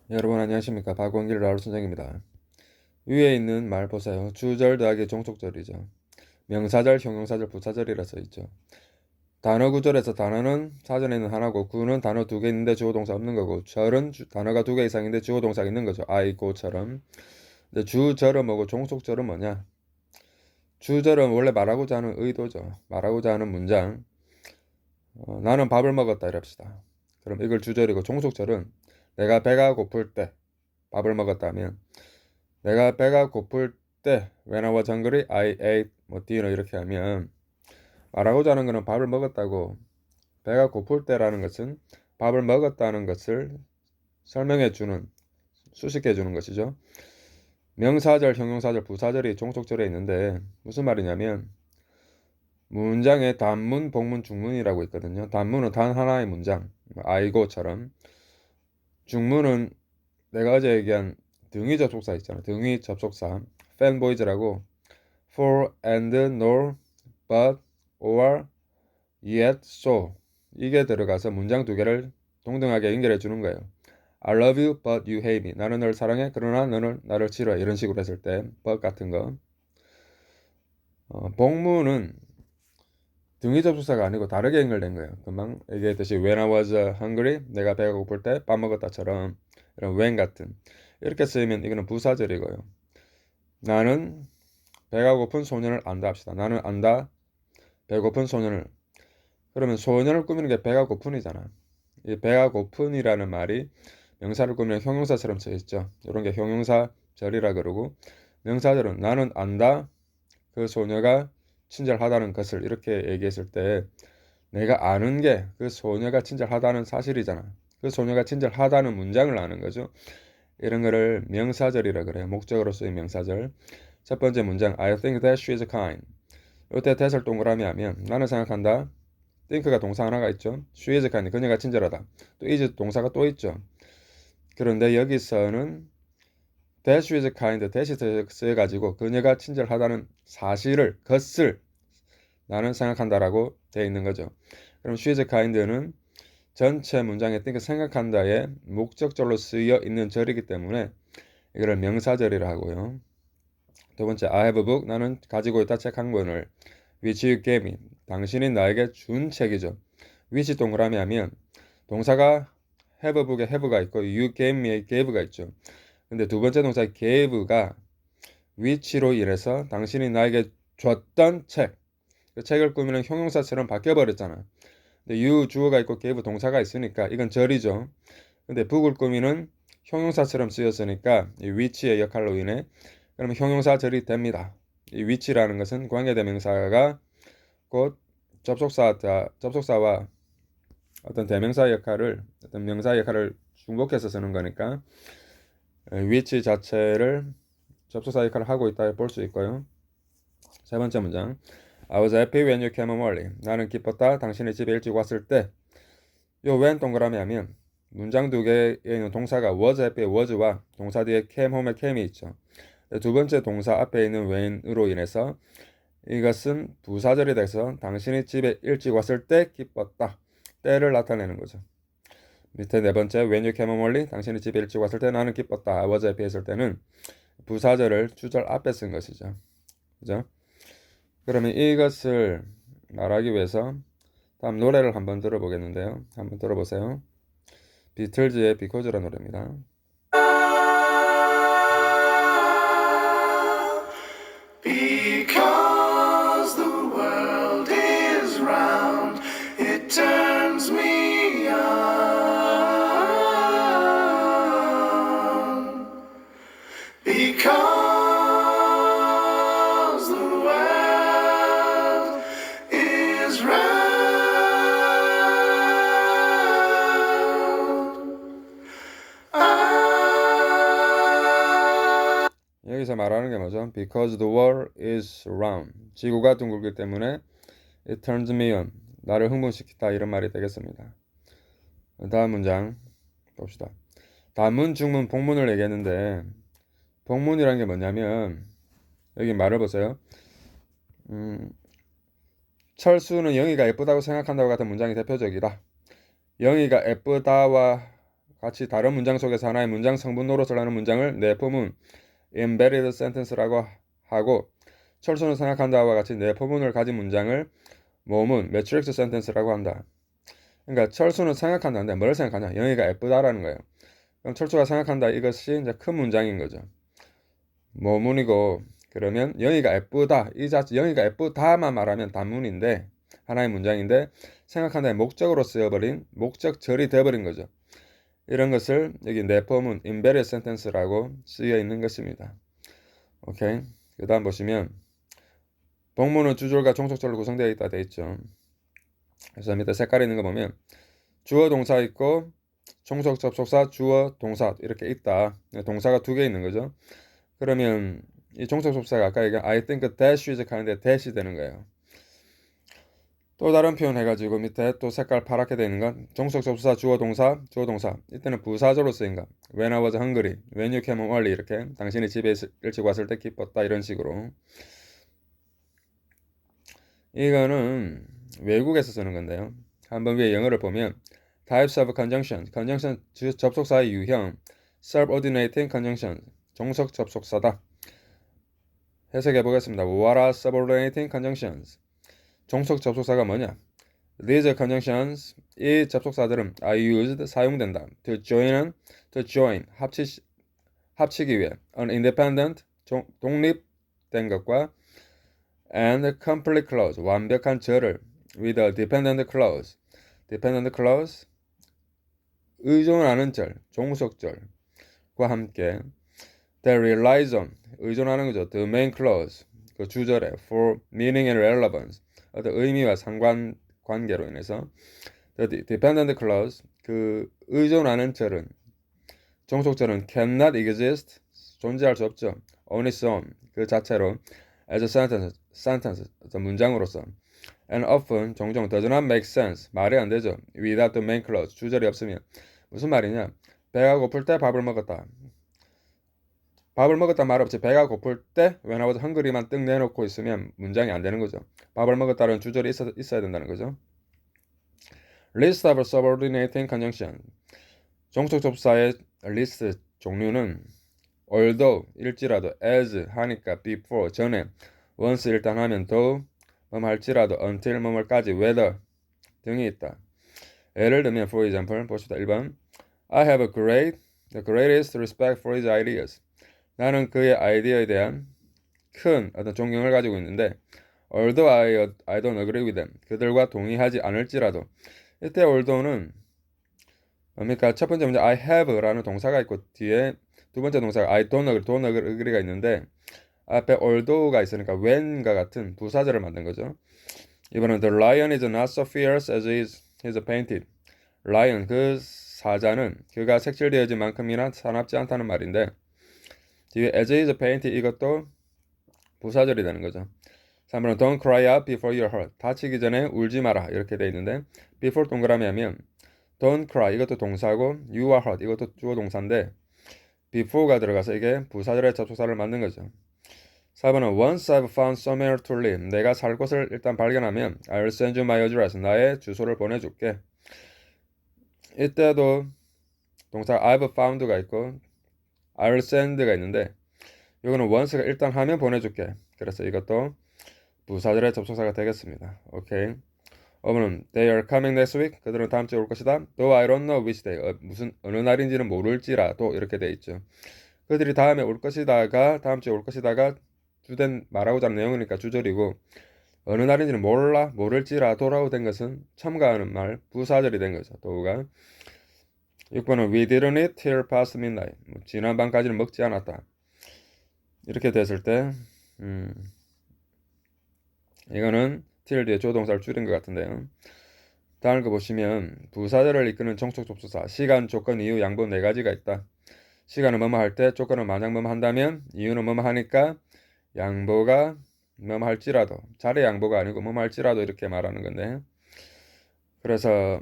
여러분 안녕하십니까. 박원길 라울 선생입니다. 위에 있는 말 보세요. 주절 더하기 종속절이죠. 명사절, 형용사절, 부사절이라 써있죠. 단어 구절에서 단어는 사전에는 하나고 구는 단어 두 개 있는데 주어 동사 없는 거고 절은 단어가 두 개 이상인데 주어 동사가 있는 거죠. I, go처럼. 근데 주절은 뭐고 종속절은 뭐냐? 주절은 원래 말하고자 하는 의도죠. 말하고자 하는 문장. 나는 밥을 먹었다 이럽시다. 그럼 이걸 주절이고 종속절은 내가 배가 고플 때 밥을 먹었다면 내가 배가 고플 때 when I was hungry, I ate 뭐 dinner 이렇게 하면 말하고자 하는 것은 밥을 먹었다고 배가 고플 때라는 것은 밥을 먹었다는 것을 설명해 주는 수식해 주는 것이죠. 명사절, 형용사절, 부사절이 종속절에 있는데 무슨 말이냐면 문장에 단문, 복문, 중문이라고 있거든요. 단문은 단 하나의 문장, 아이고처럼. 중문은 내가 어제 얘기한 등위 접속사 있잖아요. 등위 접속사 fanboys라고 for, and, nor, but, or, yet, so 이게 들어가서 문장 두 개를 동등하게 연결해 주는 거예요. I love you, but you hate me. 나는 널 사랑해, 그러나 너는 나를 싫어해. 이런 식으로 했을 때 but 같은 거. 복문은 등위 접속사가 아니고 다르게 연결된 거예요. 금방 얘기했듯이 when I was hungry, 내가 배가 고플 때 밥 먹었다처럼 이런 when 같은 이렇게 쓰이면 이거는 부사절이고요. 나는 배가 고픈 소년을 안다 합시다. 나는 안다 배고픈 소년을. 그러면 소년을 꾸미는 게 배가 고픈이잖아. 이 배가 고픈이라는 말이 명사를 꾸미는 형용사처럼 써 있죠. 이런 게 형용사절이라 그러고 명사절은 나는 안다 그 소녀가 친절하다는 것을 이렇게 얘기했을 때 내가 아는 게 그 소녀가 친절하다는 사실이잖아. 그 소녀가 친절하다는 문장을 아는 거죠. 이런 거를 명사절이라 그래요. 목적으로 쓰인 명사절. 첫 번째 문장 I think that she is kind. 이때 that을 동그라미 하면 나는 생각한다. think가 동사 하나가 있죠. she is kind. 그녀가 친절하다. 또 is 동사가 또 있죠. 그런데 여기서는 that she is kind, that이 쓰여가지고 그녀가 친절하다는 사실을, 것을 나는 생각한다라고 되어 있는 거죠. 그럼 she is kind는 전체 문장에 think 생각한다의 목적절로 쓰여 있는 절이기 때문에 이거를 명사절이라 하고요. 두 번째 I have a book. 나는 가지고 있다 책 한 권을 which you gave me. 당신이 나에게 준 책이죠. which 동그라미 하면 동사가 have a book에 have가 있고 you gave me에 gave가 있죠. 근데 두 번째 동사 gave가 which로 인해서 당신이 나에게 줬던 책, 그 책을 꾸미는 형용사처럼 바뀌어버렸잖아. 근데 you 주어가 있고 gave 동사가 있으니까 이건 절이죠. 근데 book을 꾸미는 형용사처럼 쓰였으니까 이 which의 역할로 인해 그러면 형용사절이 됩니다. 이 which라는 것은 관계대명사가 곧 접속사와 어떤 대명사 역할을 어떤 명사 역할을 중복해서 쓰는 거니까 which 자체를 접속사 역할을 하고 있다 볼 수 있고요. 세 번째 문장 I was happy when you came home early. 나는 기뻤다 당신의 집에 일찍 왔을 때. 요 when 동그라미 하면 문장 두 개에 있는 동사가 was happy was와 동사 뒤에 came home에 came이 있죠. 두 번째 동사 앞에 있는 when으로 인해서 이것은 부사절이 돼서 당신이 집에 일찍 왔을 때 기뻤다. 때를 나타내는 거죠. 밑에 네 번째 when you came home early 당신이 집에 일찍 왔을 때 나는 기뻤다. I was happy 했을 때는 부사절을 주절 앞에 쓴 것이죠. 그죠? 그러면 이것을 말하기 위해서 다음 노래를 한번 들어보겠는데요. 한번 들어보세요. 비틀즈의 비코즈라는 노래입니다. Because the world is round, it turns me on. Because the world is round. 여기서 말하는 게 뭐죠? Because the world is round. 지구가 둥글기 때문에 it turns me on. 나를 흥분시키다 이런 말이 되겠습니다. 다음 문장 봅시다. 단문, 중문, 복문을 얘기했는데 복문이란 게 뭐냐면 여기 말을 보세요. 철수는 영희가 예쁘다고 생각한다고 같은 문장이 대표적이다. 영희가 예쁘다와 같이 다른 문장 속에서 하나의 문장 성분 노릇을 하는 문장을 내포문 embedded sentence라고 하고 철수는 생각한다와 같이 내포문을 가진 문장을 모문 matrix sentence라고 한다. 그러니까 철수는 생각한다는데 뭘 생각하냐? 영희가 예쁘다라는 거예요. 그럼 철수가 생각한다 이것이 이제 큰 문장인 거죠. 모문이고 그러면 영희가 예쁘다 이 자체 영희가 예쁘다만 말하면 단문인데 하나의 문장인데 생각한다의 목적으로 쓰여버린 목적절이 되어버린 거죠. 이런 것을 여기 내포문 embedded sentence라고 쓰여 있는 것입니다. 오케이. 그 다음 보시면 복문은 주절과 종속절로 구성되어 있다 돼 있죠. 그래서 밑에 색깔 있는 거 보면 주어 동사 있고 종속 접속사 주어 동사 이렇게 있다. 동사가 두 개 있는 거죠. 그러면 이 종속 접속사가 아까 얘기한 I think that is 하는데 that이 되는 거예요. 또 다른 표현 해가지고 밑에 또 색깔 파랗게 되어 있는 건 종속 접속사 주어 동사 이때는 부사절로 쓰인 거 When I was hungry, when you came home early 이렇게 당신이 집에 일찍 왔을 때 기뻤다 이런 식으로. 이거는 외국에서 쓰는 건데요. 한번 위에 영어를 보면 Types of conjunction, conjunction 접속사의 유형 Subordinating conjunction, 종속 접속사다. 해석해 보겠습니다. What are subordinating conjunctions? 종속 접속사가 뭐냐? These conjunctions, 이 접속사들은 are used, 사용된다. To join, 합치기 위해. An independent, 독립된 것과 and complete clause, 완벽한 절을 with a dependent clause, 의존하는 절, 종속절과 함께 that relies on, 의존하는 거죠. The main clause, 그 주절에 for meaning and relevance, 어떤 의미와 상관관계로 인해서 the dependent clause, 그 의존하는 절은 종속절은 cannot exist, 존재할 수 없죠. on its own, 그 자체로 as a sentence, 어떤 문장으로서 and often, 종종 does not make sense, 말이 안 되죠. without the main clause, 주절이 없으면. 무슨 말이냐? 배가 고플 때 밥을 먹었다. 밥을 먹었다 말 없이 배가 고플 때 when I was hungry만 뜩 내놓고 있으면 문장이 안 되는 거죠. 밥을 먹었다는 주절이 있어야 된다는 거죠. List of subordinating conjunction. 종속 접사의 list 종류는 although 일지라도 as 하니까 before 전에 once 일단 하면 though 할지라도 until 뭐뭐까지 whether 등이 있다. 예를 들면 for example 보시다 1번 I have the greatest respect for his ideas. 나는 그의 아이디어에 대한 큰 어떤 존경을 가지고 있는데 although I don't agree with them. 그들과 동의하지 않을지라도 이때 although는 그러니까 첫 번째 문제 I have라는 동사가 있고 뒤에 두 번째 동사가 I don't agree가 있는데 앞에 although가 있으니까 when과 같은 부사절을 만든 거죠. 이번엔 the lion is not so fierce as is painted. lion 그 사자는 그가 색칠되어진 만큼이나 사납지 않다는 말인데 뒤에 as is painted 이것도 부사절이 되는 거죠. 3번은 don't cry out before you're hurt. 다치기 전에 울지 마라 이렇게 돼 있는데 before 동그라미 하면 don't cry 이것도 동사고 you are hurt 이것도 주어 동사인데 before가 들어가서 이게 부사절의 접속사를 만든 거죠. 4번은 once I've found somewhere to live. 내가 살 곳을 일단 발견하면 I'll send you my address. 나의 주소를 보내줄게. 이때도 동사 I've found가 있고 I'll send가 있는데 이거는 once가 일단 하면 보내줄게. 그래서 이것도 부사절의 접속사가 되겠습니다. 오케이. 5번은 they are coming next week. 그들은 다음 주에 올 것이다. though I don't know which day. 무슨 어느 날인지는 모를지라도 이렇게 돼 있죠. 그들이 다음에 올 것이다가 다음 주에 올 것이다가 주된 말하고자 하는 내용이니까 주절이고 어느 날인지는 모를지라도라고 된 것은 첨가하는 말 부사절이 된 거죠. 도가 6번은 we didn't eat till past midnight. 지난 밤까지는 먹지 않았다. 이렇게 됐을 때 이거는 till 뒤에 조동사를 줄인 것 같은데요. 다음 거 보시면 부사절을 이끄는 종속 접속사 시간, 조건, 이유, 양보 네 가지가 있다. 시간은 뭐뭐 할 때, 조건은 만약 뭐뭐 한다면, 이유는 뭐뭐 하니까, 양보가 뭐뭐 할지라도, 자리 양보가 아니고 뭐뭐 할지라도 이렇게 말하는 건데 그래서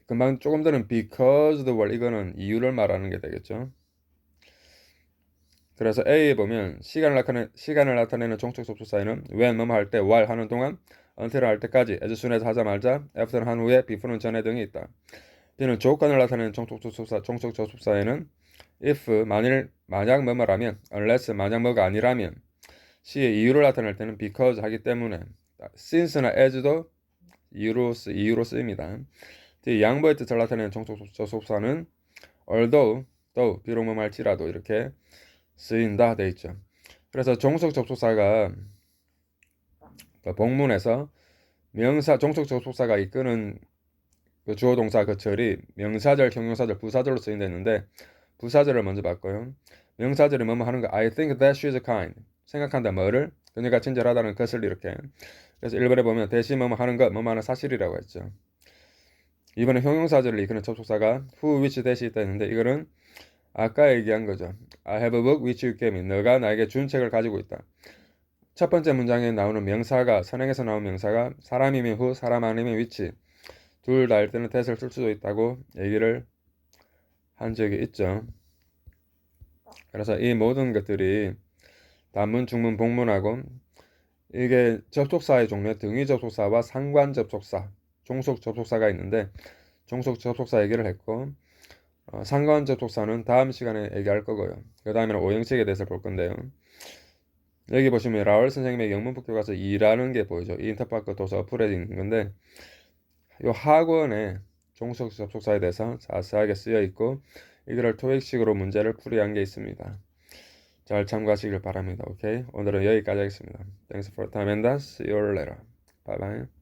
금방 조금 전에 because the word 이거는 이유를 말하는 게 되겠죠. 그래서 A에 보면 시간을 나타내는 종속 접속사에는 when 뭐뭐 할 때, while 하는 동안, until 할 때까지, as soon as 하자마자, after 한 후에, before는 전에 등이 있다. B는 조건을 나타내는 종속 접속사에는 if 만약 뭐뭐라면, unless 만약 뭐가 아니라면, C의 이유를 나타낼 때는 because 하기 때문에, since나 as도 이유로 쓰입니다. D 양보의 뜻을 나타내는 종속 접속사는 although, 비록 뭐할지라도 이렇게 쓰인다 돼 있죠. 그래서 종속 접속사가 본문에서 종속 접속사가 이끄는 그 주어 동사 그 절이 명사절, 형용사절, 부사절로 쓰인다 했는데 부사절을 먼저 봤고요. 명사절이 뭐뭐 하는 거 I think that she is kind. 생각한다 뭐를? 그녀가 친절하다는 것을 이렇게. 그래서 1번에 보면 대신 뭐뭐 하는 것, 뭐뭐 하는 사실이라고 했죠. 이번에 형용사절을 이끄는 접속사가 who, which, that이 있다 했는데 이거는 아까 얘기한 거죠. I have a book which you gave me. 너가 나에게 준 책을 가지고 있다. 첫 번째 문장에 나오는 명사가 선행에서 나온 명사가 사람이면 who, 사람 아니면 which 둘 다일 때는 that을 쓸 수도 있다고 얘기를 한 적이 있죠. 그래서 이 모든 것들이 단문, 중문, 복문하고 이게 접속사의 종류에 등위 접속사와 상관 접속사, 종속 접속사가 있는데 종속 접속사 얘기를 했고 상관 접속사는 다음 시간에 얘기할 거고요. 그 다음에는 오형식에 대해서 볼 건데요. 여기 보시면 라울 선생님의 영문법 교과서 2라는 게 보이죠. 인터파크 도서 어플에 있는 건데 이 학원에 종속 접속사에 대해서 자세하게 쓰여 있고 이거를 토익식으로 문제를 풀이한 게 있습니다. 잘 참고하시길 바랍니다. 오케이? 오늘은 여기까지 하겠습니다. Thanks for your time and see you later. Bye bye.